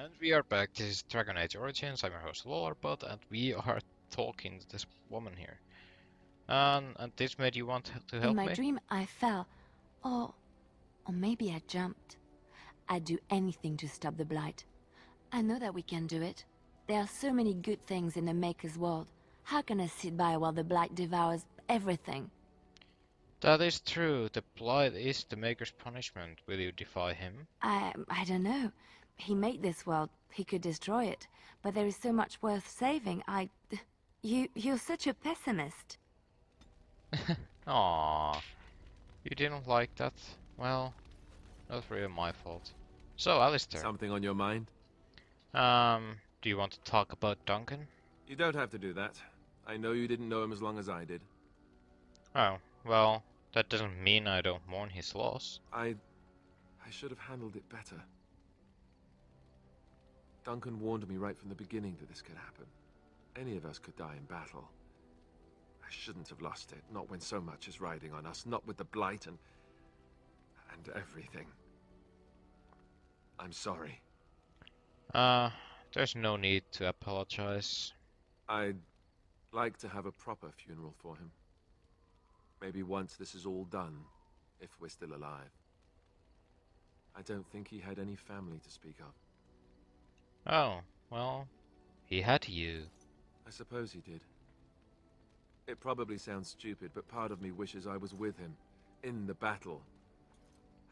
And we are back. This is Dragon Age Origins. I'm your host Lollerobot, and we are talking to this woman here. And this made you want to In help my me? dream, I fell. Or maybe I jumped. I'd do anything to stop the Blight. I know that we can do it. There are so many good things in the Maker's world. How can I sit by while the Blight devours everything? That is true. The Blight is the Maker's punishment. Will you defy him? I don't know. He made this world. He could destroy it. But there is so much worth saving. You're such a pessimist. Aww. You didn't like that? Well, not really my fault. So, Alistair. Something on your mind? Do you want to talk about Duncan? You don't have to do that. I know you didn't know him as long as I did. Oh, well, that doesn't mean I don't mourn his loss. I should have handled it better. Duncan warned me right from the beginning that this could happen. Any of us could die in battle. I shouldn't have lost it, not when so much is riding on us, not with the Blight and everything. I'm sorry. There's no need to apologize. I'd like to have a proper funeral for him. Maybe once this is all done, if we're still alive. I don't think he had any family to speak of. Oh, well, he had you. I suppose he did. It probably sounds stupid, but part of me wishes I was with him, in the battle.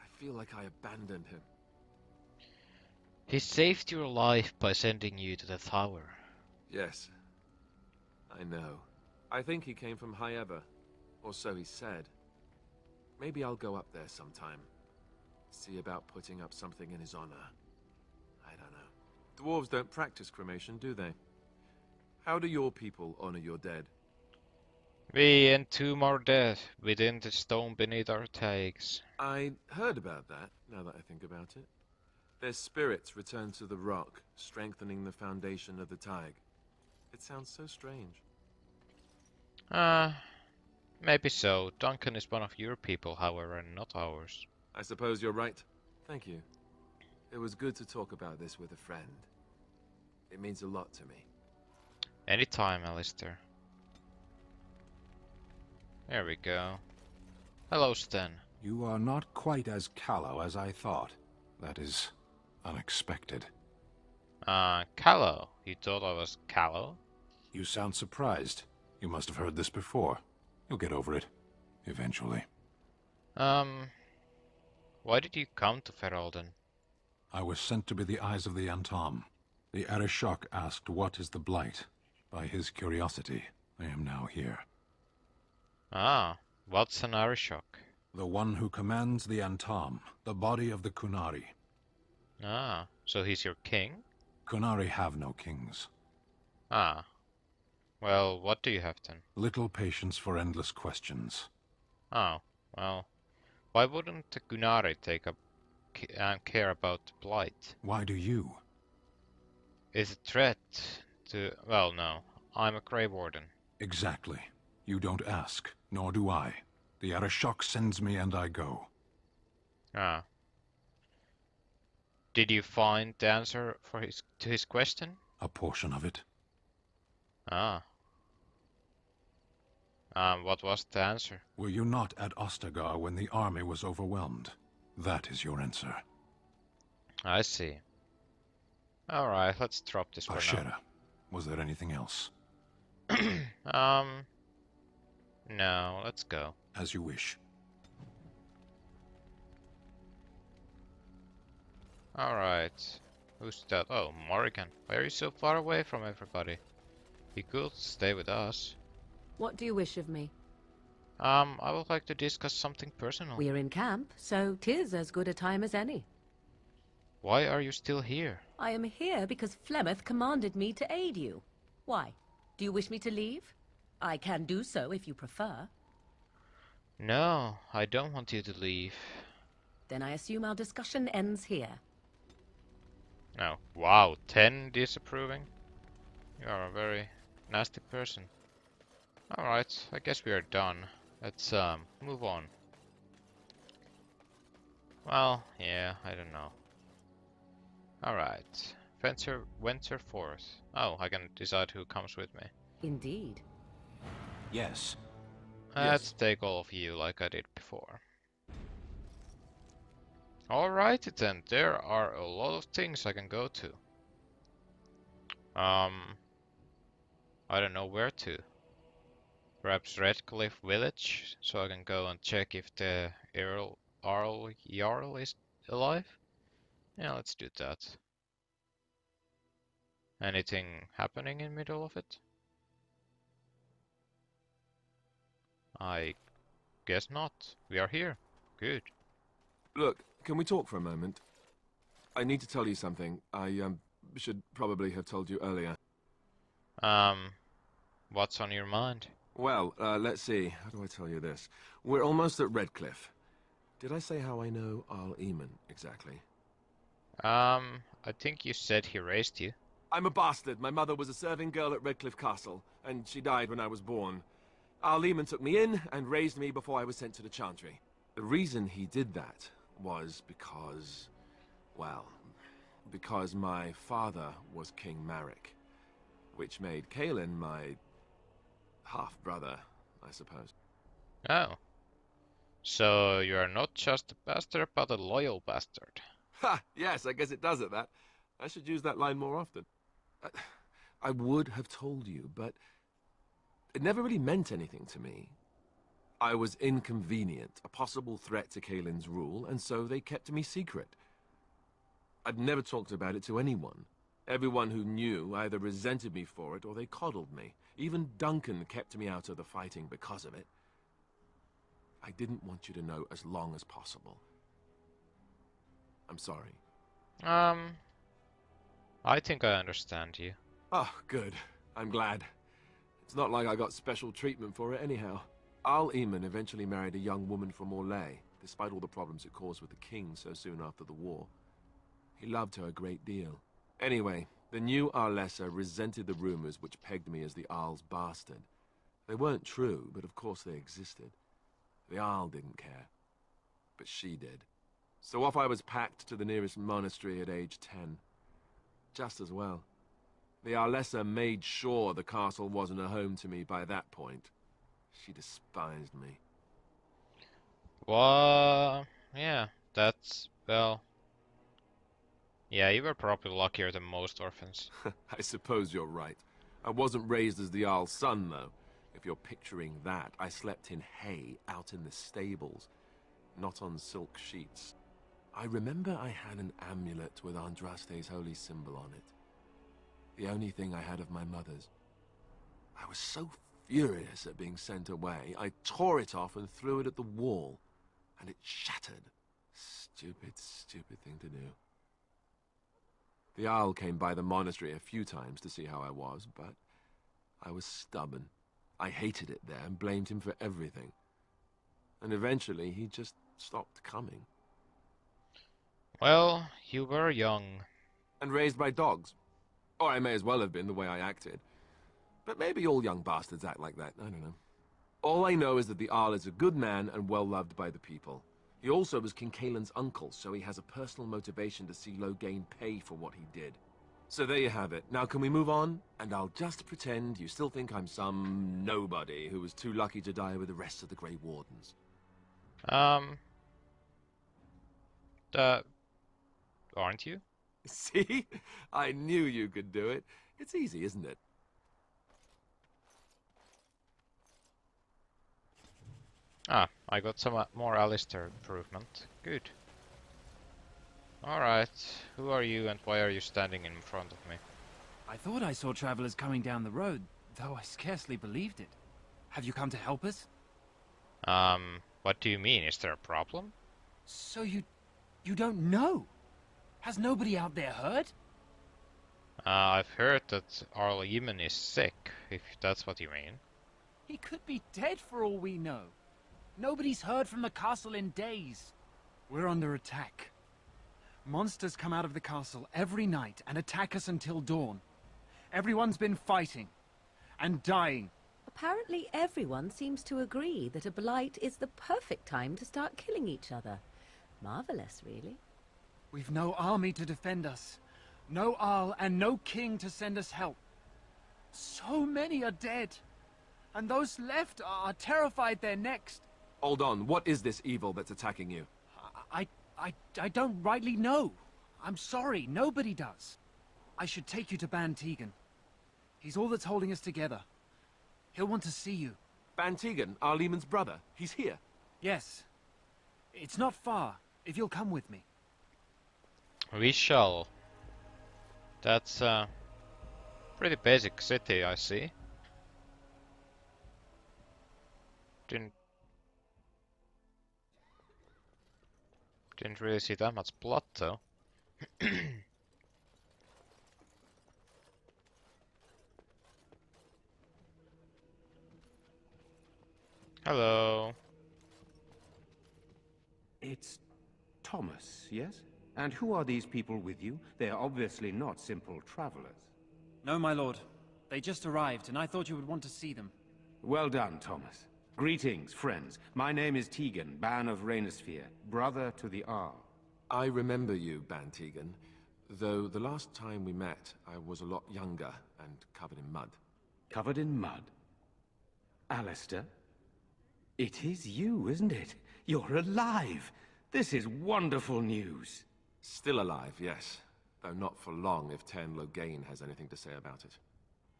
I feel like I abandoned him. He saved your life by sending you to the tower. Yes, I know. I think he came from High Ever, or so he said. Maybe I'll go up there sometime. See about putting up something in his honor. I don't know. Dwarves don't practice cremation, do they? How do your people honor your dead? We entomb our dead within the stone beneath our takes. I heard about that, now that I think about it. Their spirits return to the rock, strengthening the foundation of the Tig. It sounds so strange. Maybe so. Duncan is one of your people, however, and not ours. I suppose you're right. Thank you. It was good to talk about this with a friend. It means a lot to me. Anytime, Alistair. There we go. Hello, Sten. You are not quite as callow as I thought. That is unexpected. Callow. You thought I was callow? You sound surprised. You must have heard this before. You'll get over it. Eventually. Why did you come to Ferelden? I was sent to be the eyes of the Antom. The Arishok asked what is the Blight. By his curiosity, I am now here. Ah, what's an Arishok? The one who commands the Antom, the body of the Kunari. Ah, so he's your king? Kunari have no kings. Ah. Well, what do you have then? Little patience for endless questions. Oh, well. Why wouldn't the Gunari take up care about the Blight? Why do you? It's a threat to... Well, no. I'm a Grey Warden. Exactly. You don't ask, nor do I. The Arishok sends me and I go. Ah. Did you find the answer to his question? A portion of it. Ah. What was the answer? Were you not at Ostagar when the army was overwhelmed? That is your answer. I see. Alright, let's drop this for Ashera, was there anything else? now. No, let's go. As you wish. Alright. Who's that? Oh, Morrigan. Why are you so far away from everybody? You could stay with us. What do you wish of me? I would like to discuss something personal. We're in camp, so 'tis as good a time as any. Why are you still here? I am here because Flemeth commanded me to aid you. Why? Do you wish me to leave? I can do so if you prefer. No, I don't want you to leave. Then I assume our discussion ends here. No. Wow, 10 disapproving? You are a very nasty person. Alright, I guess we are done. Let's move on. Well, yeah, I don't know. Alright. Venture forth. Oh, I can decide who comes with me. Indeed. Yes. Let's take all of you like I did before. Alrighty then, there are a lot of things I can go to. I don't know where to. Perhaps Redcliffe Village, so I can go and check if the Jarl is alive? Yeah, let's do that. Anything happening in middle of it? I guess not. We are here. Good. Look, can we talk for a moment? I need to tell you something. I should probably have told you earlier. What's on your mind? Well, let's see. How do I tell you this? We're almost at Redcliffe. Did I say how I know Arl Eamon exactly? I think you said he raised you. I'm a bastard. My mother was a serving girl at Redcliffe Castle, and she died when I was born. Arl Eamon took me in and raised me before I was sent to the Chantry. The reason he did that was because, well, because my father was King Marek, which made Kaelin my half-brother, I suppose. Oh. So you are not just a bastard, but a loyal bastard. Ha! Yes, I guess it does it, that. I should use that line more often. I would have told you, but it never really meant anything to me. I was inconvenient, a possible threat to Kaelin's rule, and so they kept me secret. I'd never talked about it to anyone. Everyone who knew either resented me for it or they coddled me. Even Duncan kept me out of the fighting because of it. I didn't want you to know as long as possible. I'm sorry. I think I understand you. Oh, good. I'm glad. It's not like I got special treatment for it anyhow. Arl Eamon eventually married a young woman from Orlais, despite all the problems it caused with the king so soon after the war. He loved her a great deal. Anyway, the new Arlessa resented the rumors which pegged me as the Arl's bastard. They weren't true, but of course they existed. The Arl didn't care, but she did. So off I was packed to the nearest monastery at age 10. Just as well. The Arlessa made sure the castle wasn't a home to me by that point. She despised me. Well, yeah, that's, well... Yeah, you were probably luckier than most orphans. I suppose you're right. I wasn't raised as the Arl's son, though. If you're picturing that, I slept in hay out in the stables, not on silk sheets. I remember I had an amulet with Andraste's holy symbol on it. The only thing I had of my mother's. I was so furious at being sent away, I tore it off and threw it at the wall, and it shattered. Stupid, stupid thing to do. The Arl came by the monastery a few times to see how I was, but I was stubborn. I hated it there and blamed him for everything. And eventually he just stopped coming. Well, you were young. And raised by dogs. Or I may as well have been, the way I acted. But maybe all young bastards act like that, I don't know. All I know is that the Arl is a good man and well-loved by the people. He also was King Kaelin's uncle, so he has a personal motivation to see Loghain pay for what he did. So there you have it. Now can we move on? And I'll just pretend you still think I'm some nobody who was too lucky to die with the rest of the Grey Wardens. Aren't you? See? I knew you could do it. It's easy, isn't it? Ah, I got some more Alistair improvement. Good. Alright, who are you and why are you standing in front of me? I thought I saw travelers coming down the road, though I scarcely believed it. Have you come to help us? What do you mean? Is there a problem? So you don't know? Has nobody out there heard? I've heard that Arl Eamon is sick, if that's what you mean. He could be dead for all we know. Nobody's heard from the castle in days. We're under attack. Monsters come out of the castle every night and attack us until dawn. Everyone's been fighting and dying. Apparently everyone seems to agree that a blight is the perfect time to start killing each other. Marvelous, really. We've no army to defend us. No Arl and no king to send us help. So many are dead. And those left are terrified they're next. Hold on, what is this evil that's attacking you? I don't rightly know. I'm sorry, nobody does. I should take you to Ban Tegan. He's all that's holding us together. He'll want to see you. Ban Tegan, Arlemon's brother. He's here. Yes. It's not far, if you'll come with me. We shall. That's a pretty basic city, I see. Didn't really see that much plot though. Hello. It's Thomas, yes? And who are these people with you? They are obviously not simple travelers. No, my lord. They just arrived, and I thought you would want to see them. Well done, Thomas. Greetings, friends. My name is Tegan, Ban of Rainisfere, brother to the Arl. I remember you, Ban Tegan. Though the last time we met, I was a lot younger and covered in mud. Covered in mud? Alistair? It is you, isn't it? You're alive! This is wonderful news. Still alive, yes. Though not for long if Ten Loghain has anything to say about it.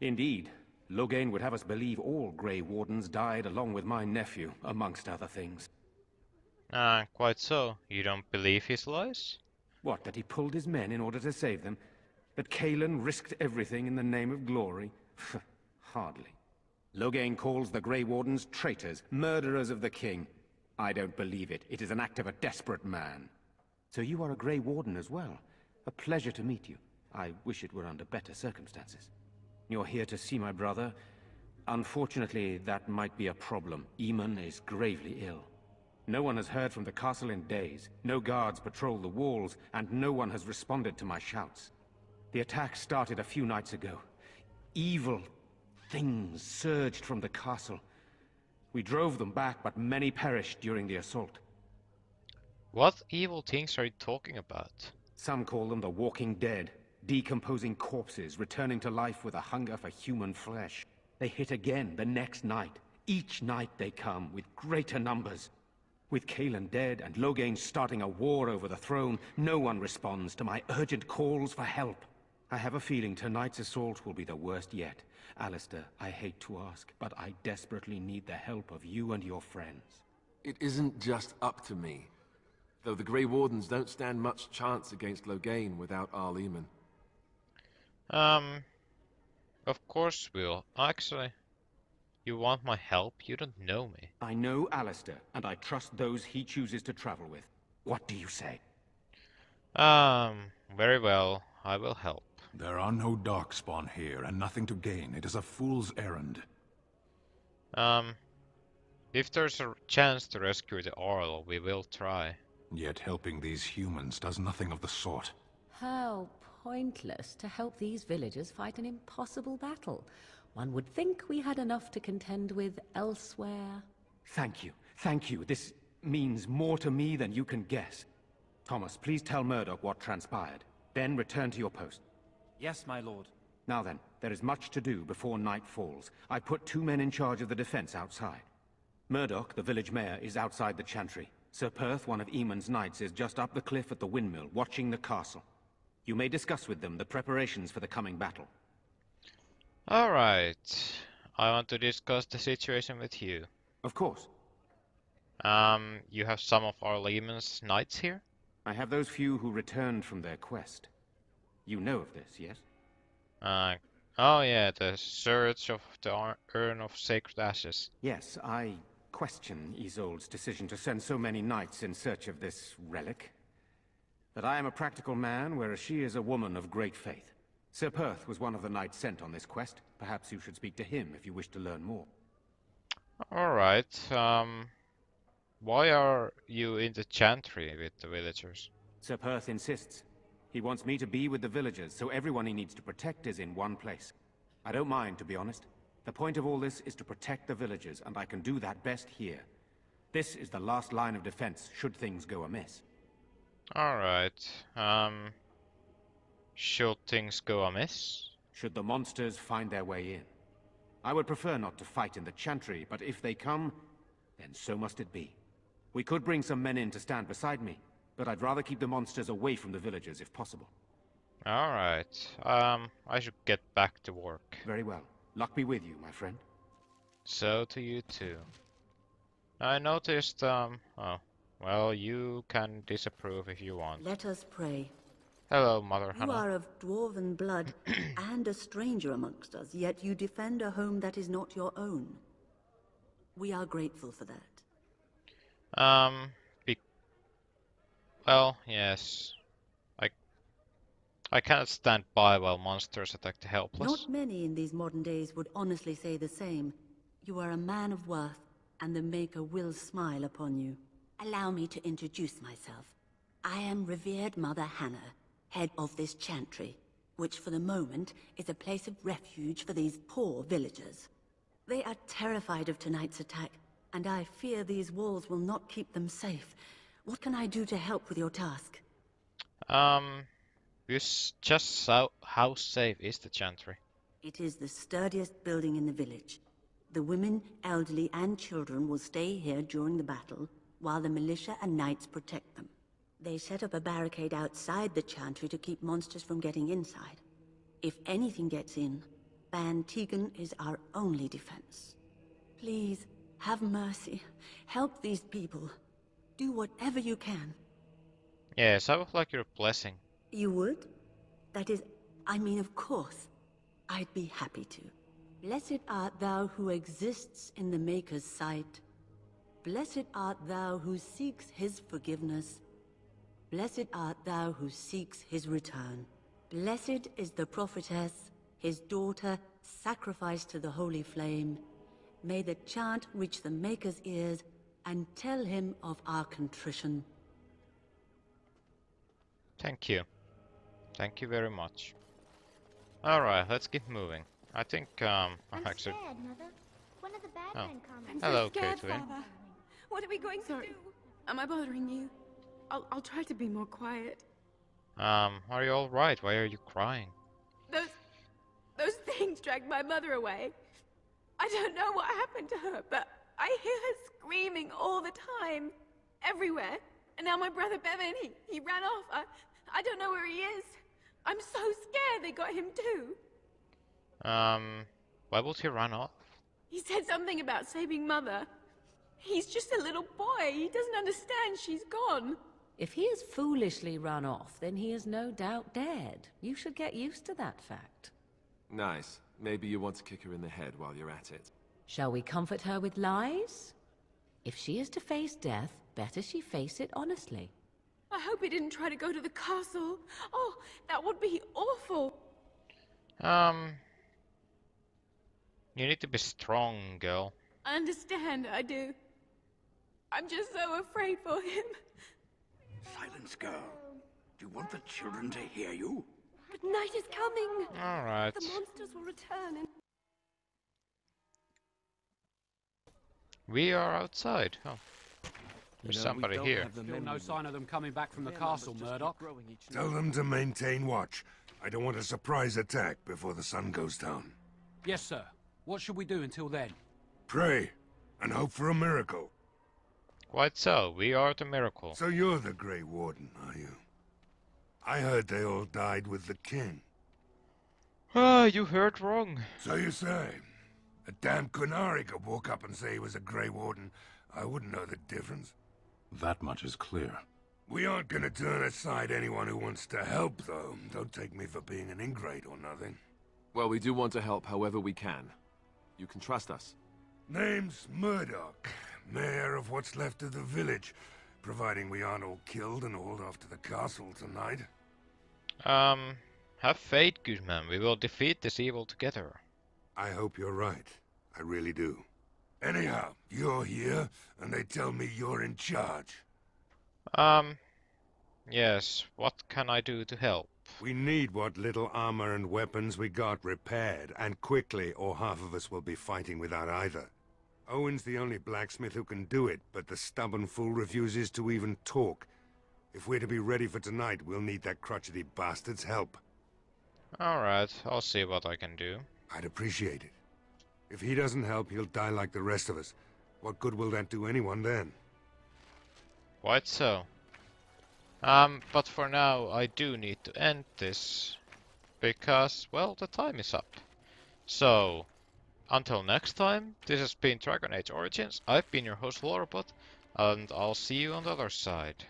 Indeed. Loghain would have us believe all Grey Wardens died along with my nephew, amongst other things. Quite so. You don't believe his lies? What, that he pulled his men in order to save them? That Cailan risked everything in the name of glory? Hardly. Loghain calls the Grey Wardens traitors, murderers of the king. I don't believe it. It is an act of a desperate man. So you are a Grey Warden as well. A pleasure to meet you. I wish it were under better circumstances. You're here to see my brother. Unfortunately, that might be a problem. Eamon is gravely ill. No one has heard from the castle in days. No guards patrol the walls, and no one has responded to my shouts. The attack started a few nights ago. Evil things surged from the castle. We drove them back, but many perished during the assault. What evil things are you talking about? Some call them the Walking Dead, decomposing corpses, returning to life with a hunger for human flesh. They hit again the next night. Each night they come, with greater numbers. With Cailan dead and Loghain starting a war over the throne, no one responds to my urgent calls for help. I have a feeling tonight's assault will be the worst yet. Alistair, I hate to ask, but I desperately need the help of you and your friends. It isn't just up to me. Though the Grey Wardens don't stand much chance against Loghain without Arleman. Of course we'll. Actually, you want my help? You don't know me. I know Alistair, and I trust those he chooses to travel with. What do you say? Very well. I will help. There are no darkspawn here, and nothing to gain. It is a fool's errand. If there's a chance to rescue the Arl, we will try. Yet helping these humans does nothing of the sort. How pointless to help these villagers fight an impossible battle. One would think we had enough to contend with elsewhere. Thank you. Thank you. This means more to me than you can guess. Thomas, please tell Murdoch what transpired. Then return to your post. Yes, my lord. Now then, there is much to do before night falls. I put 2 men in charge of the defense outside. Murdoch, the village mayor, is outside the chantry. Sir Perth, one of Eamon's knights, is just up the cliff at the windmill, watching the castle. You may discuss with them the preparations for the coming battle. Alright. I want to discuss the situation with you. Of course. You have some of Arlemon's knights here? I have those few who returned from their quest. You know of this, yes? Oh yeah, the search of the Urn of Sacred Ashes. Yes, I question Isolde's decision to send so many knights in search of this relic. But I am a practical man, whereas she is a woman of great faith. Sir Perth was one of the knights sent on this quest. Perhaps you should speak to him if you wish to learn more. Alright, why are you in the chantry with the villagers? Sir Perth insists. He wants me to be with the villagers, so everyone he needs to protect is in one place. I don't mind, to be honest. The point of all this is to protect the villagers, and I can do that best here. This is the last line of defense, should things go amiss. Alright, Should things go amiss? Should the monsters find their way in. I would prefer not to fight in the Chantry, but if they come, then so must it be. We could bring some men in to stand beside me, but I'd rather keep the monsters away from the villagers if possible. Alright, I should get back to work. Very well. Luck be with you, my friend. So to you too. I noticed, oh, well, you can disapprove if you want. Let us pray. Hello, Mother You Hannah. are of dwarven blood and a stranger amongst us, yet you defend a home that is not your own. We are grateful for that. Be well, yes. I cannot stand by while monsters attack the helpless. Not many in these modern days would honestly say the same. You are a man of worth, and the Maker will smile upon you. Allow me to introduce myself. I am revered Mother Hannah, head of this chantry, which for the moment is a place of refuge for these poor villagers. They are terrified of tonight's attack, and I fear these walls will not keep them safe. What can I do to help with your task? Just how safe is the chantry? It is the sturdiest building in the village. The women, elderly, and children will stay here during the battle, while the militia and knights protect them. They set up a barricade outside the chantry to keep monsters from getting inside. If anything gets in, Ban Tegan is our only defense. Please, have mercy. Help these people. Do whatever you can. Yes, I would like your blessing. You would? That is, I mean, of course. I'd be happy to. Blessed art thou who exists in the Maker's sight. Blessed art thou who seeks his forgiveness. Blessed art thou who seeks his return. Blessed is the prophetess, his daughter, sacrificed to the holy flame. May the chant reach the Maker's ears and tell him of our contrition. Thank you. Thank you very much. Alright, let's keep moving. I think, I'm actually... scared, Mother. One of the bad Oh. men come. I'm Hello, so scared, Caitlin. Father. What are we going Sorry. to do? Am I bothering you? I'll try to be more quiet. Are you alright? Why are you crying? Those things dragged my mother away. I don't know what happened to her, but I hear her screaming all the time, everywhere. And now my brother Bevan, he ran off. I don't know where he is. I'm so scared they got him too. Why would he run off? He said something about saving Mother. He's just a little boy. He doesn't understand she's gone. If he has foolishly run off, then he is no doubt dead. You should get used to that fact. Nice. Maybe you want to kick her in the head while you're at it. Shall we comfort her with lies? If she is to face death, better she face it honestly. I hope he didn't try to go to the castle. Oh, that would be awful. You need to be strong, girl. I understand, I do. I'm just so afraid for him. Silence, girl. Do you want the children to hear you? But night is coming. Alright. The monsters will return and... We are outside. Oh. There's somebody here. Still no sign of them coming back from the castle, Murdoch. Tell them to maintain watch. I don't want a surprise attack before the sun goes down. Yes, sir. What should we do until then? Pray, and hope for a miracle. Quite so. We are the miracle. So you're the Grey Warden, are you? I heard they all died with the king. Ah, you heard wrong. So you say. A damn Qunari could walk up and say he was a Grey Warden. I wouldn't know the difference. That much is clear. We aren't gonna turn aside anyone who wants to help, though. Don't take me for being an ingrate or nothing. Well, we do want to help however we can. You can trust us. Name's Murdoch, mayor of what's left of the village, providing we aren't all killed and hauled off to the castle tonight. Have faith, good man. We will defeat this evil together. I hope you're right. I really do. Anyhow, you're here, and they tell me you're in charge. Yes. What can I do to help? We need what little armor and weapons we got repaired, and quickly, or half of us will be fighting without either. Owen's the only blacksmith who can do it, but the stubborn fool refuses to even talk. If we're to be ready for tonight, we'll need that crotchety bastard's help. Alright, I'll see what I can do. I'd appreciate it. If he doesn't help, he'll die like the rest of us. What good will that do anyone then? Quite so. But for now, I do need to end this. Because, well, the time is up. So, until next time, this has been Dragon Age Origins. I've been your host, Lollerobot, and I'll see you on the other side.